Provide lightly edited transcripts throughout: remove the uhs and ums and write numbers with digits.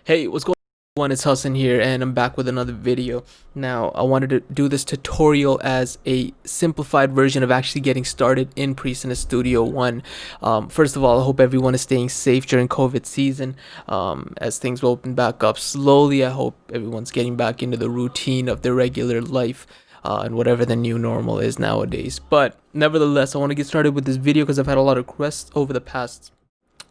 Hey, what's going on? It's Hassan here, and I'm back with another video. Now, I wanted to do this tutorial as a simplified version of actually getting started in PreSonus Studio One. First of all, I hope everyone is staying safe during COVID season. As things will open back up slowly, I hope everyone's getting back into the routine of their regular life. And whatever the new normal is nowadays. But nevertheless, I want to get started with this video because I've had a lot of requests over the past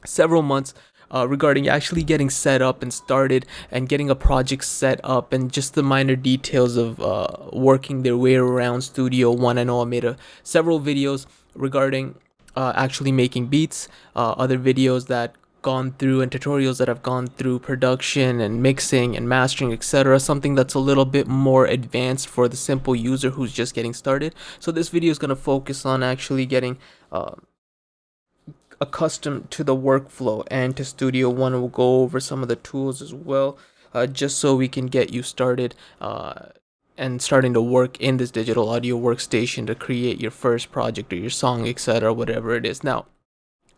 several months regarding actually getting set up and started and getting a project set up and just the minor details of working their way around Studio One. I know I made several videos regarding actually making beats, other videos that gone through and tutorials that have gone through production and mixing and mastering, etc. Something that's a little bit more advanced for the simple user who's just getting started. So this video is going to focus on actually getting accustomed to the workflow and to Studio One. We'll go over some of the tools as well, just so we can get you started and starting to work in this digital audio workstation to create your first project or your song, etc., whatever it is. Now,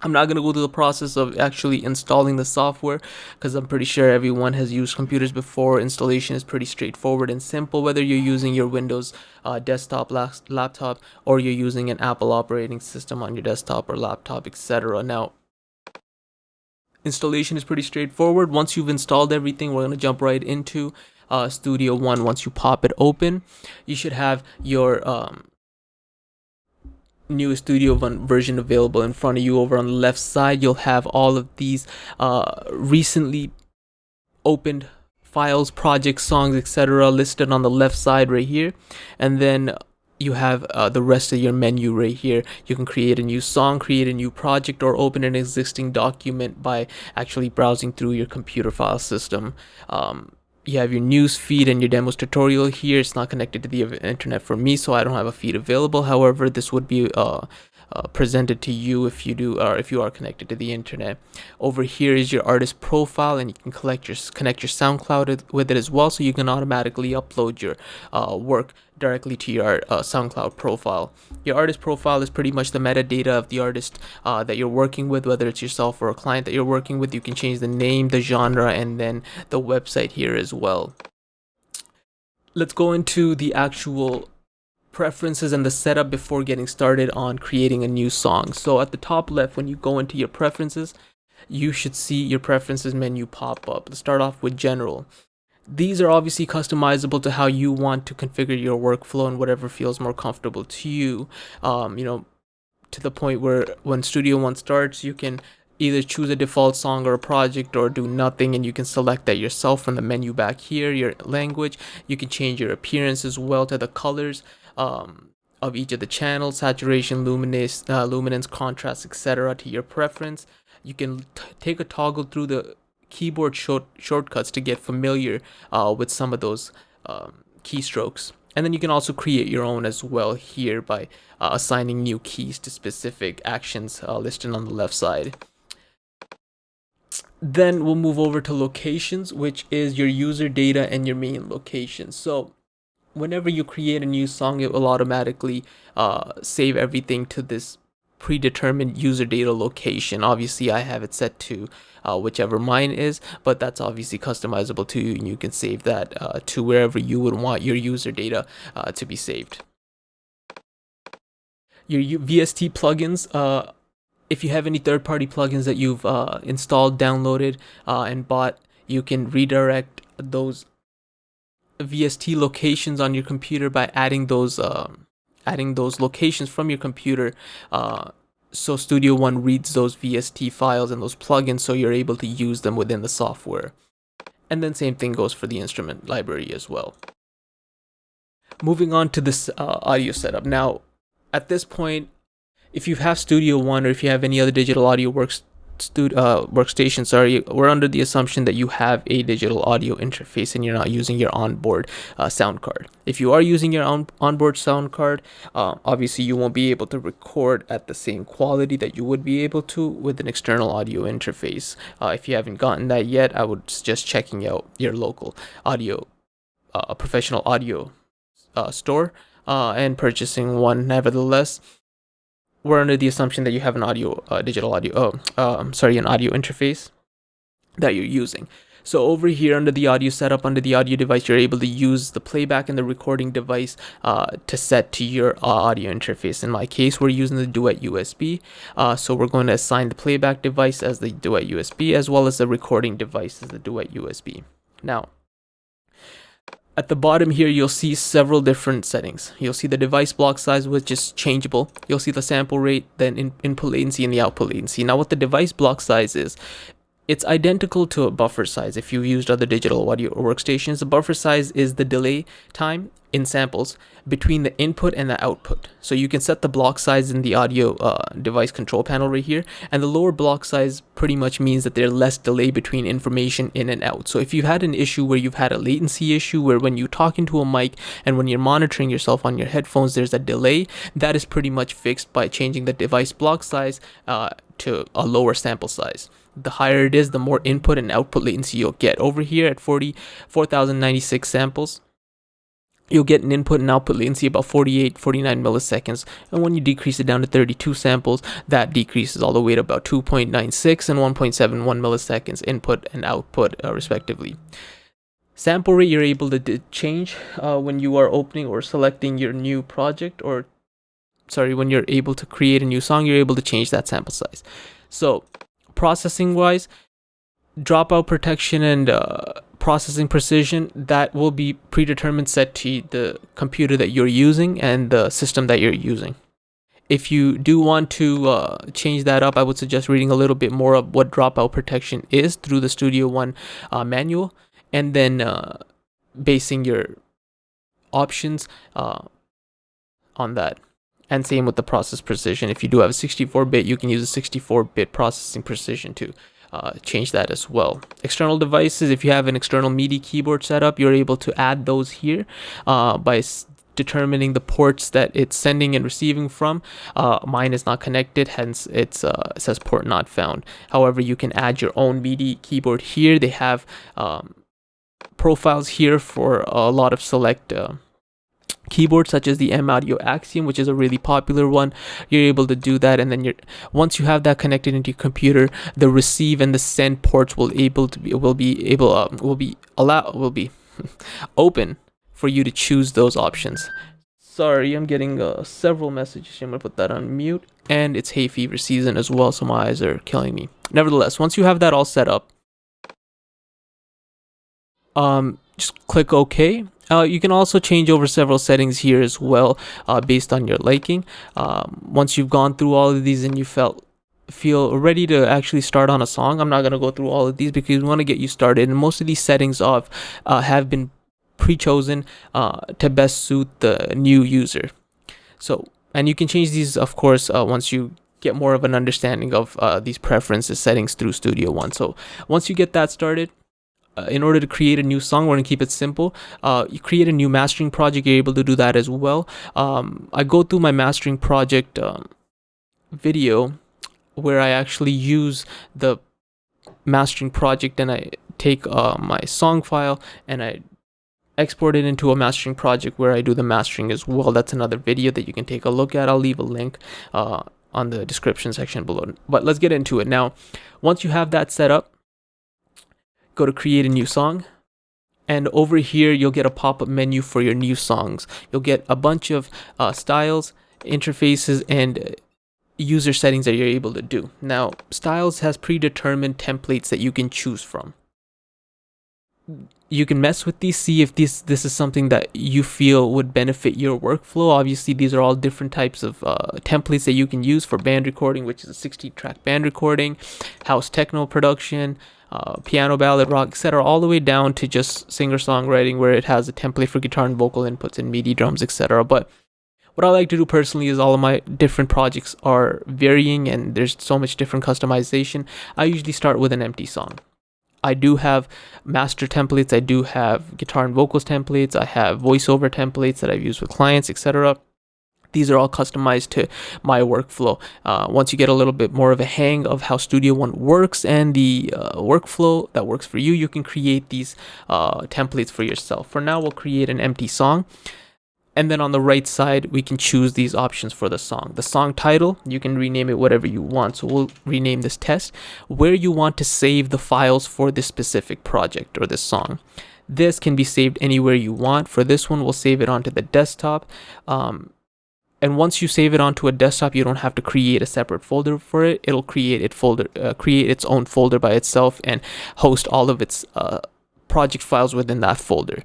I'm not going to go through the process of actually installing the software because I'm pretty sure everyone has used computers before. Installation is pretty straightforward and simple, whether you're using your Windows desktop, laptop, or you're using an Apple operating system on your desktop or laptop, etc. Now, installation is pretty straightforward. Once you've installed everything, we're going to jump right into Studio One. Once you pop it open, you should have your new Studio One version available in front of you. Over on the left side, you'll have all of these recently opened files, projects, songs, etc. listed on the left side right here. And then you have the rest of your menu right here. You can create a new song, create a new project, or open an existing document by actually browsing through your computer file system. You have your news feed and your demos tutorial here. It's not connected to the internet for me, so I don't have a feed available. However, this would be presented to you if you do, or if you are connected to the internet. Over here is your artist profile, and you can connect your SoundCloud with it as well, so you can automatically upload your work directly to your SoundCloud profile. Your artist profile is pretty much the metadata of the artist that you're working with, whether it's yourself or a client that you're working with. You can change the name, the genre, and then the website here as well. Let's go into the actual preferences and the setup before getting started on creating a new song. So at the top left, when you go into your preferences, you should see your preferences menu pop up. Let's start off with general. These are obviously customizable to how you want to configure your workflow and whatever feels more comfortable to you. To the point where when Studio One starts, you can either choose a default song or a project, or do nothing, and you can select that yourself from the menu back here. Your language, you can change your appearance as well to the colors of each of the channels, saturation, luminance, contrast, etc. to your preference. You can take a toggle through the keyboard shortcuts to get familiar with some of those keystrokes. And then you can also create your own as well here by assigning new keys to specific actions listed on the left side. Then we'll move over to locations, which is your user data and your main location. So whenever you create a new song, it will automatically save everything to this predetermined user data location. Obviously, I have it set to whichever mine is, but that's obviously customizable to you, and you can save that to wherever you would want your user data to be saved. Your VST plugins, if you have any third-party plugins that you've installed, downloaded, and bought, you can redirect those VST locations on your computer by adding those locations from your computer, so Studio One reads those VST files and those plugins, so you're able to use them within the software. And then same thing goes for the instrument library as well. Moving on to this audio setup. Now, at this point, if you have Studio One or if you have any other digital audio workstation, we're under the assumption that you have a digital audio interface and you're not using your onboard sound card. If you are using your onboard sound card, obviously you won't be able to record at the same quality that you would be able to with an external audio interface. If you haven't gotten that yet, I would suggest checking out your local professional audio store and purchasing one. Nevertheless, we're under the assumption that you have an an audio interface that you're using. So over here under the audio setup, under the audio device, you're able to use the playback and the recording device to set to your audio interface. In my case, we're using the Duet USB. So we're going to assign the playback device as the Duet USB, as well as the recording device as the Duet USB. Now, at the bottom here, you'll see several different settings. You'll see the device block size, which is changeable. You'll see the sample rate, then input latency, and the output latency. Now, what the device block size is, it's identical to a buffer size. If you used other digital audio workstations, the buffer size is the delay time in samples between the input and the output. So you can set the block size in the audio device control panel right here. And the lower block size pretty much means that there's less delay between information in and out. So if you've had an issue where you've had a latency issue, where when you talk into a mic and when you're monitoring yourself on your headphones, there's a delay, that is pretty much fixed by changing the device block size to a lower sample size. The higher it is, the more input and output latency you'll get. Over here at 4,096 samples, you'll get an input and output latency about 49 milliseconds. And when you decrease it down to 32 samples, that decreases all the way to about 2.96 and 1.71 milliseconds input and output respectively. Sample rate you're able to change when you are opening or selecting your new project, or when you're able to create a new song, you're able to change that sample size. So processing wise, dropout protection and processing precision, that will be predetermined set to the computer that you're using and the system that you're using. If you do want to change that up, I would suggest reading a little bit more of what dropout protection is through the Studio One manual, and then basing your options on that. And same with the process precision. If you do have a 64-bit, you can use a 64-bit processing precision to change that as well. External devices, if you have an external Midi keyboard setup, you're able to add those here by determining the ports that it's sending and receiving from. Mine is not connected, hence it says port not found. However, you can add your own Midi keyboard here. They have profiles here for a lot of select keyboards, such as the M Audio Axiom, which is a really popular one. You're able to do that, and then once you have that connected into your computer, the receive and the send ports will be open for you to choose those options. Sorry, I'm getting several messages. I'm gonna put that on mute, and it's hay fever season as well, so my eyes are killing me. Nevertheless, once you have that all set up, just click OK. You can also change over several settings here as well, based on your liking. Once you've gone through all of these and you feel ready to actually start on a song, I'm not going to go through all of these because we want to get you started. And most of these settings have been pre-chosen to best suit the new user. So, and you can change these, of course, once you get more of an understanding of these preferences settings through Studio One. So once you get that started, in order to create a new song, we're going to keep it simple. You create a new mastering project, you're able to do that as well. I go through my mastering project video where I actually use the mastering project, and I take my song file and I export it into a mastering project where I do the mastering as well. That's another video that you can take a look at. I'll leave a link on the description section below. But let's get into it now. Once you have that set up, go to create a new song, and over here you'll get a pop-up menu for your new songs. You'll get a bunch of styles, interfaces, and user settings that you're able to do. Now, styles has predetermined templates that you can choose from. You can mess with these, see if this is something that you feel would benefit your workflow. Obviously, these are all different types of templates that you can use for band recording, which is a 16-track band recording, house techno production, piano, ballad, rock, etc., all the way down to just singer-songwriting, where it has a template for guitar and vocal inputs and MIDI drums, etc. But what I like to do personally is all of my different projects are varying, and there's so much different customization. I usually start with an empty song. I do have master templates, I do have guitar and vocals templates, I have voiceover templates that I've used with clients, etc. These are all customized to my workflow. Once you get a little bit more of a hang of how Studio One works and the workflow that works for you, you can create these templates for yourself. For now, we'll create an empty song. And then on the right side, we can choose these options for the song. The song title, you can rename it whatever you want. So we'll rename this test. Where you want to save the files for this specific project or this song. This can be saved anywhere you want. For this one, we'll save it onto the desktop. And once you save it onto a desktop, you don't have to create a separate folder for it. It'll create its own folder by itself and host all of its project files within that folder.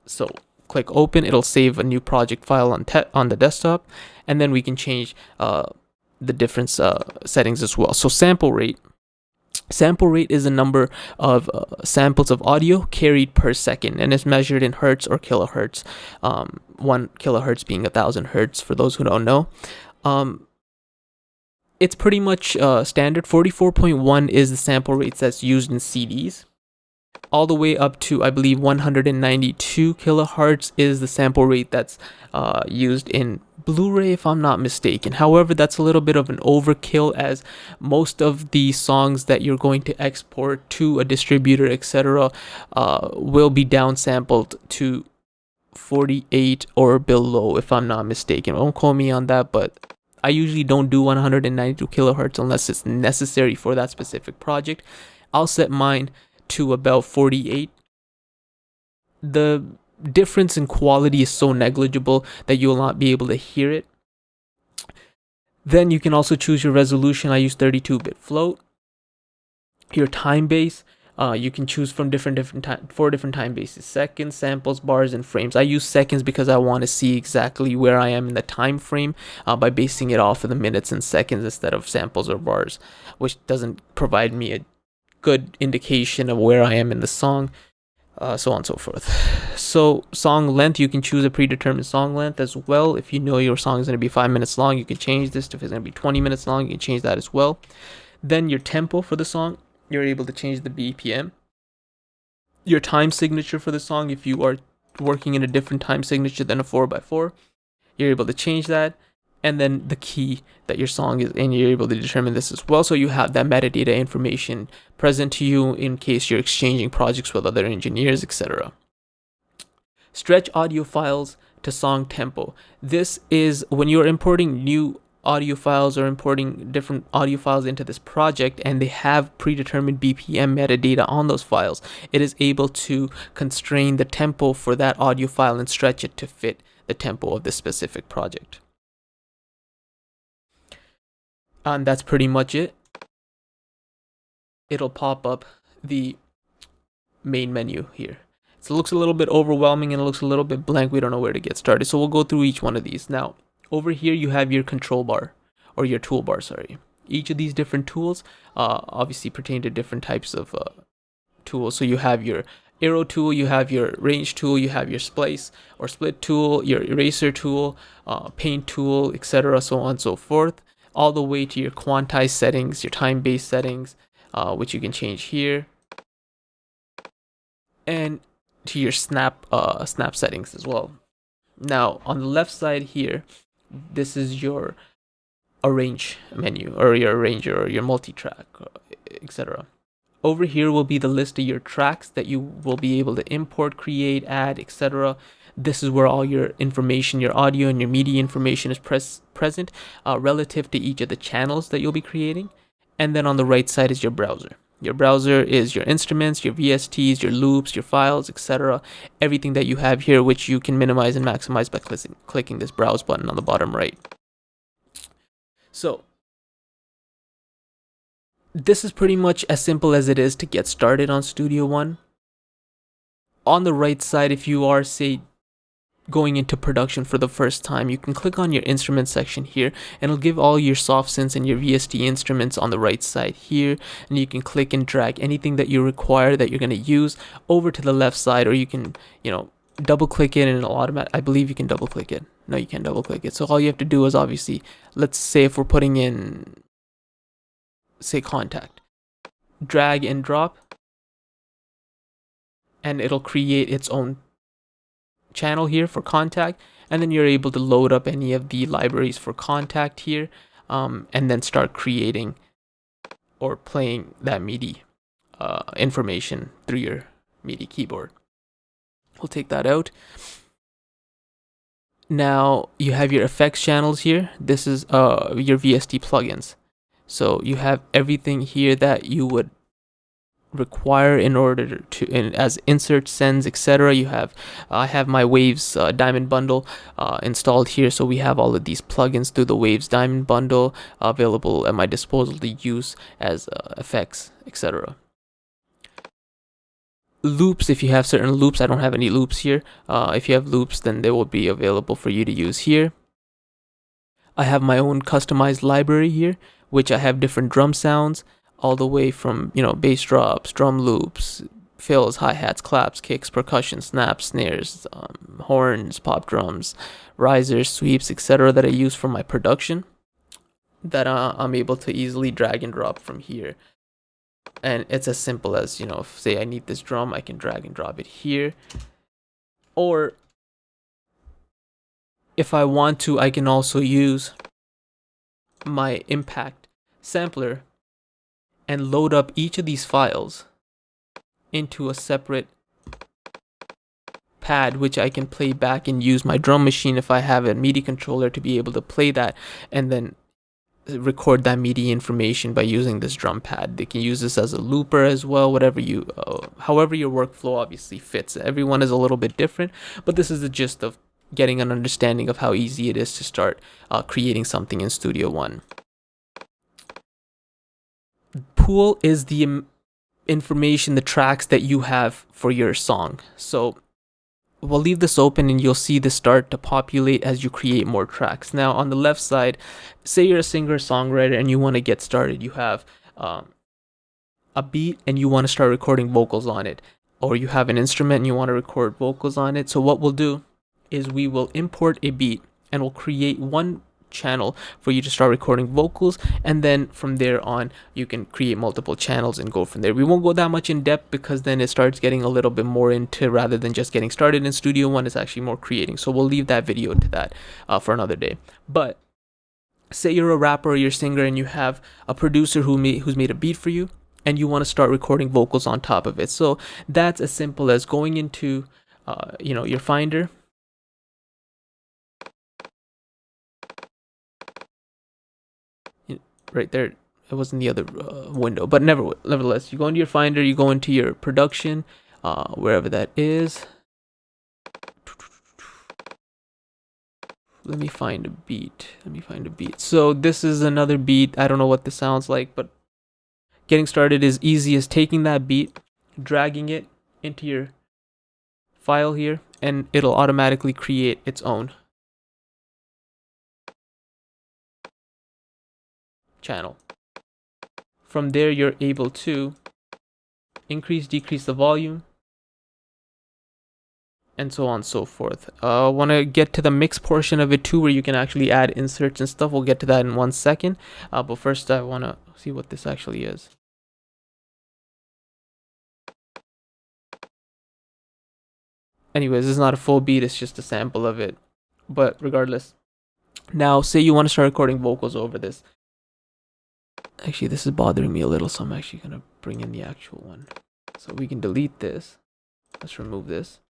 So click open, it'll save a new project file on the desktop, and then we can change the different settings as well. So sample rate is the number of samples of audio carried per second, and it's measured in hertz or kilohertz. 1 kilohertz being 1,000 hertz for those who don't know. It's pretty much standard. 44.1 is the sample rates that's used in CDs. All the way up to, I believe, 192 kilohertz is the sample rate that's used in Blu-ray, if I'm not mistaken. However, that's a little bit of an overkill, as most of the songs that you're going to export to a distributor, etc., will be downsampled to 48 or below, if I'm not mistaken. Don't quote me on that, but I usually don't do 192 kilohertz unless it's necessary for that specific project. I'll set mine to about 48. The difference in quality is so negligible that you will not be able to hear it. Then you can also choose your resolution. I use 32-bit float. Your time base, you can choose from four different time bases: seconds, samples, bars, and frames. I use seconds because I want to see exactly where I am in the time frame by basing it off of the minutes and seconds instead of samples or bars, which doesn't provide me a good indication of where I am in the song, so on and so forth. So song length, you can choose a predetermined song length as well. If you know your song is going to be 5 minutes long, you can change this. If it's going to be 20 minutes long, you can change that as well. Then your tempo for the song, you're able to change the BPM. Your time signature for the song, if you are working in a different time signature than a 4x4, you're able to change that. And then the key that your song is in, you're able to determine this as well. So you have that metadata information present to you in case you're exchanging projects with other engineers, etc. Stretch audio files to song tempo. This is when you're importing new audio files or importing different audio files into this project and they have predetermined BPM metadata on those files. It is able to constrain the tempo for that audio file and stretch it to fit the tempo of this specific project. And that's pretty much it. It'll pop up the main menu here. So it looks a little bit overwhelming and it looks a little bit blank. We don't know where to get started. So we'll go through each one of these. Now, over here you have your control bar, or your toolbar, sorry. Each of these different tools obviously pertain to different types of tools. So you have your arrow tool, you have your range tool, you have your splice or split tool, your eraser tool, paint tool, etc., so on and so forth, all the way to your quantize settings, your time-based settings, which you can change here, and to your snap settings as well. Now, on the left side here, this is your arrange menu, or your arranger, or your multi-track, etc. Over here will be the list of your tracks that you will be able to import, create, add, etc. This is where all your information, your audio and your Midi information is present relative to each of the channels that you'll be creating. And then on the right side is your browser. Your browser is your instruments, your VSTs, your loops, your files, etc. Everything that you have here, which you can minimize and maximize by clicking this browse button on the bottom right. So this is pretty much as simple as it is to get started on Studio One. On the right side, if you are, say, going into production for the first time, you can click on your instrument section here and it'll give all your soft synths and your VST instruments on the right side here, and you can click and drag anything that you require that you're going to use over to the left side, or you can, double click it and it'll I believe you can double click it. No, you can't double click it. So all you have to do is, obviously, let's say if we're putting in, say, contact, drag and drop, and it'll create its own channel here for contact, and then you're able to load up any of the libraries for contact here, and then start creating or playing that Midi information through your Midi keyboard. We'll take that out. Now you have your effects channels here. This is your VST plugins. So you have everything here that you would require in order to, as insert, sends, etc. You have I have my Waves Diamond bundle installed here, so we have all of these plugins through the Waves Diamond bundle available at my disposal to use as effects, etc. Loops, if you have certain loops, I don't have any loops here. If you have loops, then they will be available for you to use here. I have my own customized library here, which I have different drum sounds, all the way from, bass drops, drum loops, fills, hi-hats, claps, kicks, percussion, snaps, snares, horns, pop drums, risers, sweeps, etc. that I use for my production, that I'm able to easily drag and drop from here. And it's as simple as, if, say, I need this drum, I can drag and drop it here. Or if I want to, I can also use my impact sampler and load up each of these files into a separate pad, which I can play back and use my drum machine if I have a MIDI controller to be able to play that and then record that MIDI information by using this drum pad. They can use this as a looper as well, whatever you, however your workflow obviously fits. Everyone is a little bit different, but this is the gist of getting an understanding of how easy it is to start creating something in Studio One. Pool is the information, the tracks that you have for your song. So we'll leave this open and you'll see this start to populate as you create more tracks. Now on the left side, say you're a singer-songwriter and you want to get started. You have a beat and you want to start recording vocals on it, or you have an instrument and you want to record vocals on it. So what we'll do is we will import a beat and we'll create one channel for you to start recording vocals, and then from there on you can create multiple channels and go from there. We won't go that much in depth because then it starts getting a little bit more into, rather than just getting started in Studio One, it's actually more creating. So we'll leave that video to that for another day. But say you're a rapper or you're a singer and you have a producer who's made a beat for you and you want to start recording vocals on top of it. So that's as simple as going into your Finder. Right there, it was in the other window, but nevertheless, you go into your Finder, you go into your production, wherever that is. Let me find a beat. So this is another beat. I don't know what this sounds like, but getting started is easy as taking that beat, dragging it into your file here, and it'll automatically create its own channel. From there, you're able to increase, decrease the volume, and so on and so forth. I want to get to the mix portion of it too, where you can actually add inserts and stuff. We'll get to that in 1 second. But first, I want to see what this actually is. Anyways, this is not a full beat, it's just a sample of it. But regardless, now say you want to start recording vocals over this. Actually, this is bothering me a little, so I'm actually going to bring in the actual one. So we can delete this. Let's remove this.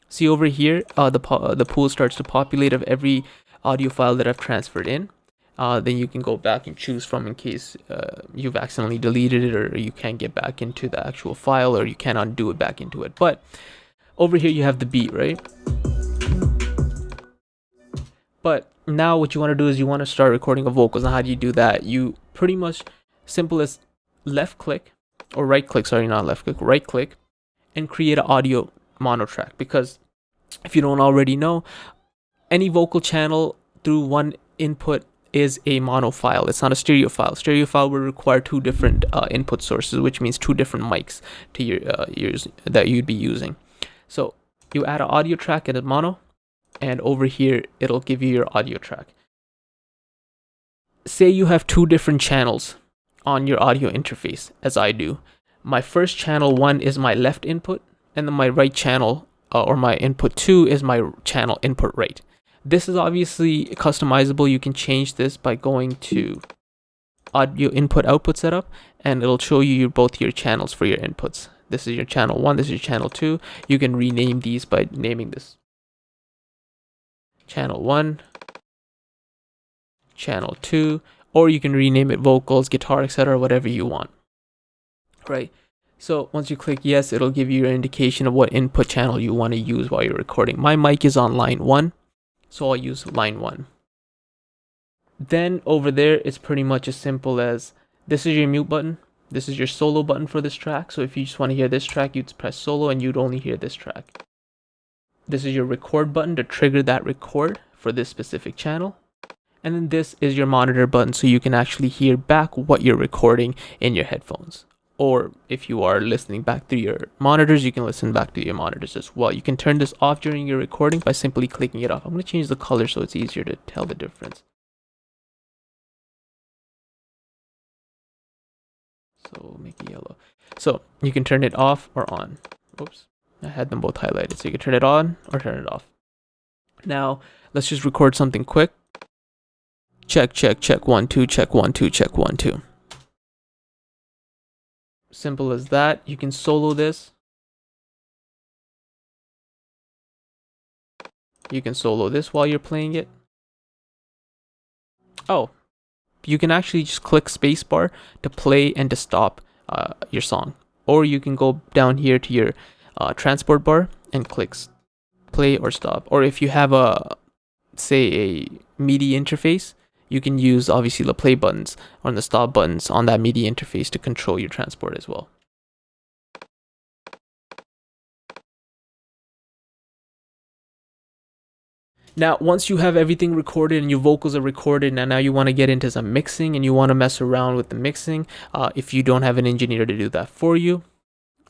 See over here, the pool starts to populate of every audio file that I've transferred in. Then you can go back and choose from in case you've accidentally deleted it, or you can't get back into the actual file, or you can't undo it back into it. But over here you have the beat, right? But now what you want to do is you want to start recording of vocals. Now how do you do that? You pretty much, simple as left click, or right click, sorry, not left click, right click, and create an audio mono track. Because if you don't already know, any vocal channel through one input is a mono file. It's not a stereo file. Stereo file will require 2 different input sources, which means 2 different mics to your ears that you'd be using. So you add an audio track in a mono, and over here it'll give you your audio track. Say you have 2 different channels on your audio interface, as I do. My first channel 1 is my left input, and then my right channel, or my input 2, is my channel input right. This is obviously customizable. You can change this by going to audio input output setup, and it'll show you both your channels for your inputs. This is your channel 1, this is your channel 2. You can rename these by naming this channel 1, channel 2, or you can rename it vocals, guitar, etc., whatever you want, right? So once you click yes, it'll give you an indication of what input channel you want to use while you're recording. My mic is on line 1, so I'll use line 1. Then over there, it's pretty much as simple as this is your mute button. This is your solo button for this track. So if you just want to hear this track, you'd press solo and you'd only hear this track. This is your record button to trigger that record for this specific channel. And then this is your monitor button, so you can actually hear back what you're recording in your headphones. Or if you are listening back through your monitors, you can listen back to your monitors as well. You can turn this off during your recording by simply clicking it off. I'm going to change the color so it's easier to tell the difference. So make it yellow. So you can turn it off or on. Oops, I had them both highlighted. So you can turn it on or turn it off. Now let's just record something quick. Check, check, check, 1, 2, check, 1, 2, check, 1, 2. Simple as that. You can solo this. You can solo this while you're playing it. Oh, you can actually just click spacebar to play and to stop your song. Or you can go down here to your transport bar and click play or stop. Or if you have say a Midi interface, you can use obviously the play buttons or the stop buttons on that Midi interface to control your transport as well. Now, once you have everything recorded and your vocals are recorded, now you want to get into some mixing and you want to mess around with the mixing. If you don't have an engineer to do that for you,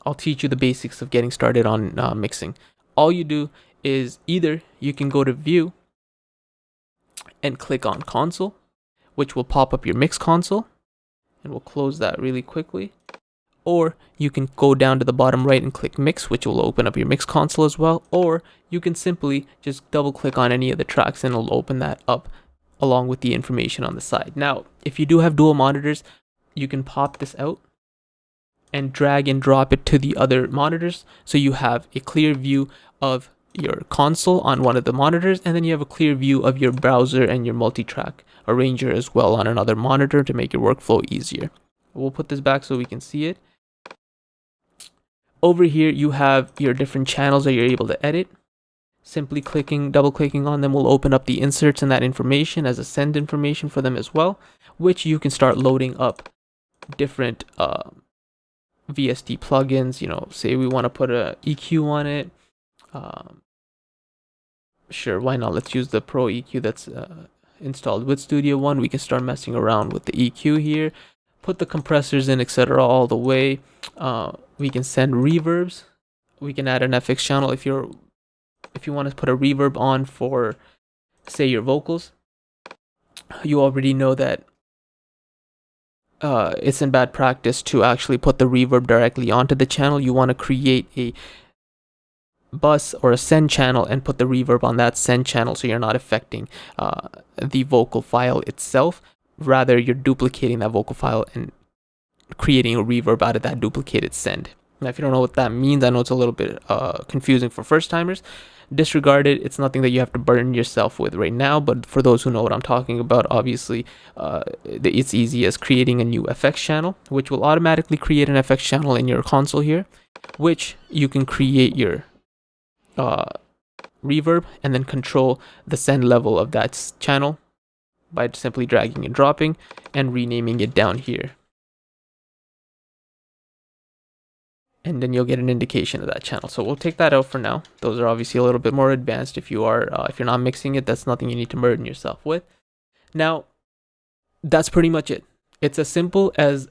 I'll teach you the basics of getting started on mixing. All you do is either you can go to View and click on Console, which will pop up your mix console, and we'll close that really quickly. Or you can go down to the bottom right and click Mix, which will open up your mix console as well. Or you can simply just double click on any of the tracks and it'll open that up along with the information on the side. Now, if you do have dual monitors, you can pop this out and drag and drop it to the other monitors, so you have a clear view of your console on one of the monitors, and then you have a clear view of your browser and your multi-track arranger as well on another monitor to make your workflow easier. We'll put this back so we can see it. Over here, you have your different channels that you're able to edit. Simply double clicking on them will open up the inserts and that information as a send information for them as well, which you can start loading up different VST plugins. You know, say we want to put a EQ on it. Sure, why not? Let's use the Pro EQ that's installed with Studio One. We can start messing around with the EQ here, put the compressors in, etc. all the way. We can send reverbs. We can add an FX channel if you want to put a reverb on for, say, your vocals. You already know that it's in bad practice to actually put the reverb directly onto the channel. You want to create a bus or a send channel and put the reverb on that send channel, so you're not affecting the vocal file itself. Rather, you're duplicating that vocal file and creating a reverb out of that duplicated send. Now, if you don't know what that means, I know it's a little bit confusing for first timers. Disregard it. It's nothing that you have to burden yourself with right now, but for those who know what I'm talking about, obviously it's easy as creating a new FX channel, which will automatically create an FX channel in your console here, which you can create your reverb and then control the send level of that channel by simply dragging and dropping and renaming it down here. And then you'll get an indication of that channel. So we'll take that out for now. Those are obviously a little bit more advanced. If you're not mixing it, that's nothing you need to burden yourself with. Now, that's pretty much it. It's as simple as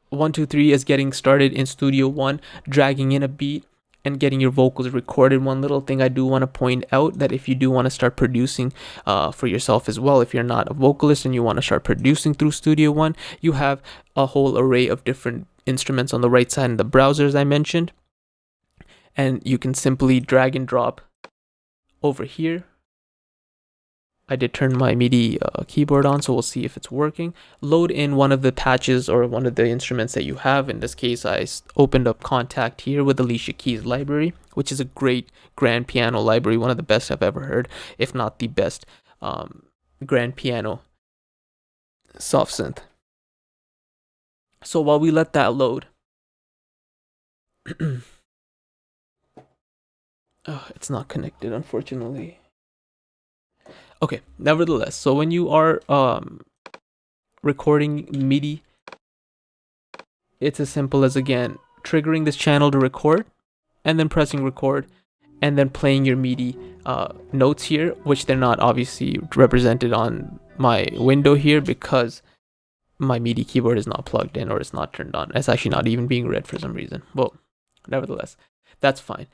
1, 2, 3 as getting started in Studio One, dragging in a beat and getting your vocals recorded. One little thing I do want to point out, that if you do want to start producing for yourself as well, if you're not a vocalist and you want to start producing through Studio One, you have a whole array of different instruments on the right side in the browsers I mentioned, and you can simply drag and drop over here. I did turn my MIDI keyboard on, so we'll see if it's working. Load in one of the patches or one of the instruments that you have. In this case, I opened up Contact here with Alicia Keys library, which is a great grand piano library, one of the best I've ever heard, if not the best grand piano soft synth. So while we let that load, it's not connected, unfortunately. Okay, nevertheless, so when you are recording MIDI, it's as simple as, again, triggering this channel to record, and then pressing record, and then playing your MIDI notes here, which they're not obviously represented on my window here because my MIDI keyboard is not plugged in or it's not turned on. It's actually not even being read for some reason. Well, nevertheless, that's fine.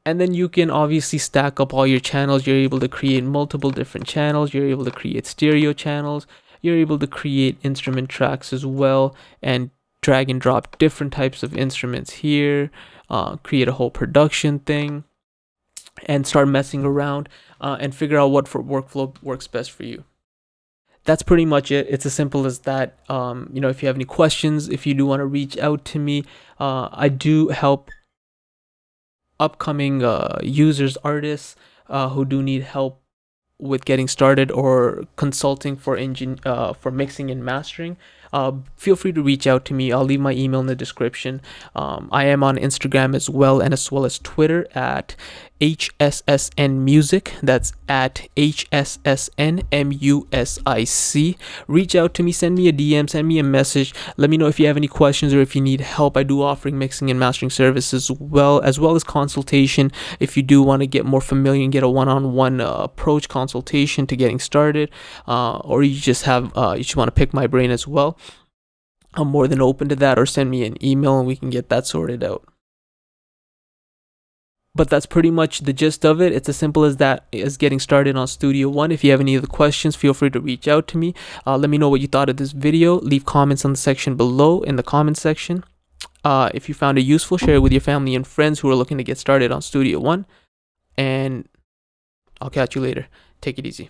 And then you can obviously stack up all your channels. You're able to create multiple different channels. You're able to create stereo channels. You're able to create instrument tracks as well, and drag and drop different types of instruments here, create a whole production thing, and start messing around and figure out what workflow works best for you. That's pretty much it. It's as simple as that. If you have any questions, if you do want to reach out to me, I do help upcoming users, artists who do need help with getting started or consulting for mixing and mastering. Feel free to reach out to me. I'll leave my email in the description. I am on Instagram as well as Twitter at HSSN Music. That's at HSSN MUSIC. Reach out to me, send me a DM, send me a message. Let me know if you have any questions or if you need help. I do offering mixing and mastering services as well as consultation. If you do want to get more familiar and get a one-on-one approach consultation to getting started, or you just want to pick my brain as well, I'm more than open to that, or send me an email and we can get that sorted out. But that's pretty much the gist of it. It's as simple as that, as getting started on Studio One. If you have any other questions, feel free to reach out to me. Let me know what you thought of this video. Leave comments on the section below in the comment section. If you found it useful, share it with your family and friends who are looking to get started on Studio One. And I'll catch you later. Take it easy.